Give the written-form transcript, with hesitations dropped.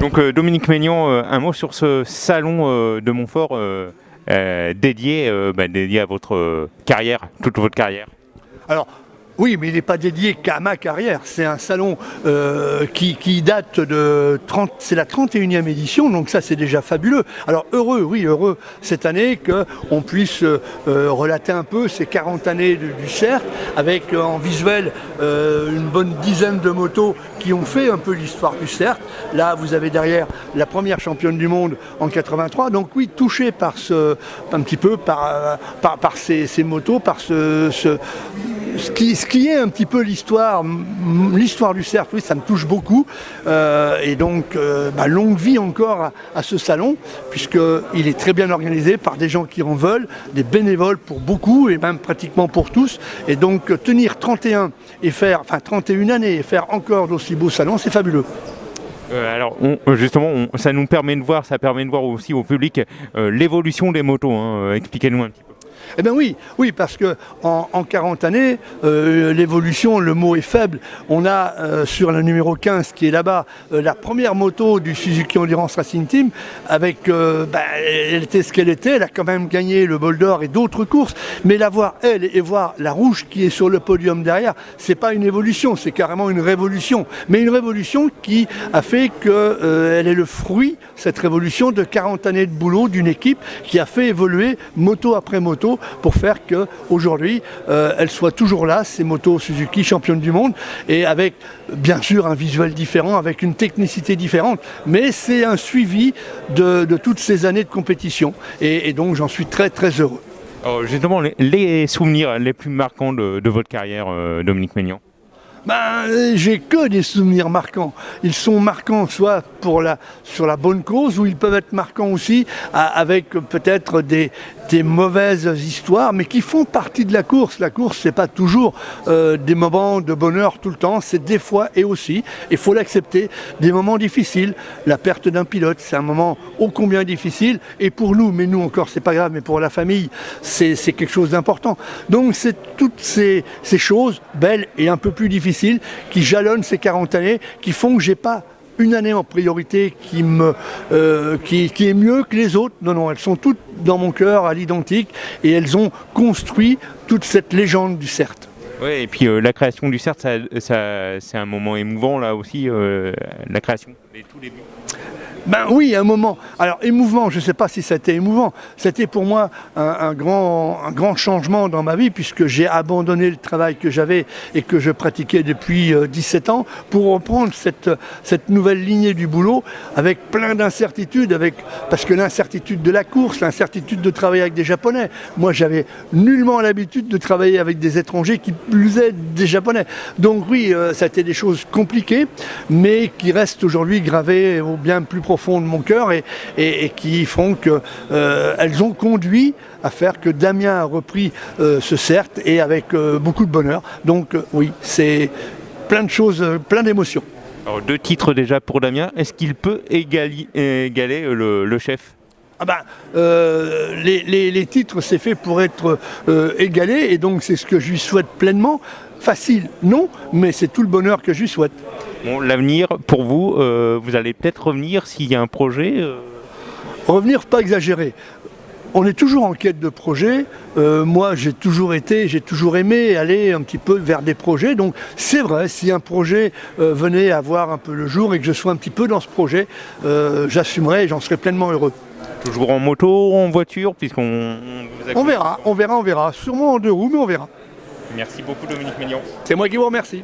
Donc Dominique Maignan, un mot sur ce salon de Montfort dédié à votre carrière, toute votre carrière. Alors, oui, mais il n'est pas dédié qu'à ma carrière. C'est un salon qui date de c'est la 31e édition, donc ça c'est déjà fabuleux. Alors heureux cette année qu'on puisse relater un peu ces 40 années du CERT, avec en visuel une bonne dizaine de motos qui ont fait un peu l'histoire du CERT. Là, vous avez derrière la première championne du monde en 83. Donc oui, touché par un petit peu par ces motos, par ce qui est un petit peu l'histoire du CERT, oui, ça me touche beaucoup. Et donc, longue vie encore à ce salon, puisqu'il est très bien organisé par des gens qui en veulent, des bénévoles pour beaucoup, et même pratiquement pour tous. Et donc, tenir 31 années et faire encore d'aussi beaux salons, c'est fabuleux. Alors ça nous permet de voir, ça permet de voir aussi au public l'évolution des motos. Expliquez-nous un petit peu. Eh bien oui, parce que en 40 années, l'évolution, le mot est faible. On a sur la numéro 15 qui est là-bas, la première moto du Suzuki Endurance Racing Team, avec, elle était ce qu'elle était, elle a quand même gagné le bol d'or et d'autres courses, mais la voir elle et voir la rouge qui est sur le podium derrière, c'est pas une évolution, c'est carrément une révolution. Mais une révolution qui a fait qu'elle est le fruit, cette révolution, de 40 années de boulot d'une équipe qui a fait évoluer moto après moto, pour faire qu'aujourd'hui, elles soient toujours là, ces motos Suzuki championnes du monde, et avec bien sûr un visuel différent, avec une technicité différente, mais c'est un suivi de toutes ces années de compétition, et donc j'en suis très très heureux. Alors, justement, les souvenirs les plus marquants de votre carrière, Dominique Maignan. J'ai que des souvenirs marquants. Ils sont marquants soit sur la bonne cause, ou ils peuvent être marquants aussi avec peut-être des mauvaises histoires, mais qui font partie de la course. La course, c'est pas toujours des moments de bonheur tout le temps, c'est des fois et aussi, il faut l'accepter, des moments difficiles. La perte d'un pilote, c'est un moment ô combien difficile, et pour nous, mais nous encore, c'est pas grave, mais pour la famille, c'est quelque chose d'important. Donc c'est toutes ces choses belles et un peu plus difficiles qui jalonnent ces 40 années, qui font que j'ai pas une année en priorité qui est mieux que les autres. Non, elles sont toutes dans mon cœur à l'identique, et elles ont construit toute cette légende du CERT. Oui, et puis la création du CERT, c'est un moment émouvant là aussi, la création, tout début. Oui, un moment. Alors émouvant, je ne sais pas si c'était émouvant. C'était pour moi un grand changement dans ma vie, puisque j'ai abandonné le travail que j'avais et que je pratiquais depuis 17 ans pour reprendre cette nouvelle lignée du boulot avec plein d'incertitudes, parce que l'incertitude de la course, l'incertitude de travailler avec des Japonais. Moi, j'avais nullement l'habitude de travailler avec des étrangers, qui plus est des Japonais. Donc oui, ça a été des choses compliquées, mais qui restent aujourd'hui gravées au bien plus profond de mon cœur, et qui font qu'elles ont conduit à faire que Damien a repris ce CERT, et avec beaucoup de bonheur. Donc oui, c'est plein de choses, plein d'émotions. Alors 2 titres déjà pour Damien, est-ce qu'il peut égaler le chef ? Les titres, c'est fait pour être égalés, et donc c'est ce que je lui souhaite pleinement. Facile, non, mais c'est tout le bonheur que je lui souhaite. Bon, l'avenir, pour vous, vous allez peut-être revenir s'il y a un projet Revenir, pas exagérer. On est toujours en quête de projets. Moi, j'ai toujours aimé aller un petit peu vers des projets. Donc, c'est vrai, si un projet venait à voir un peu le jour et que je sois un petit peu dans ce projet, j'assumerais et j'en serais pleinement heureux. Toujours en moto, en voiture, puisqu'on On verra. Sûrement en 2 roues, mais on verra. Merci beaucoup, Dominique Maignan. C'est moi qui vous remercie.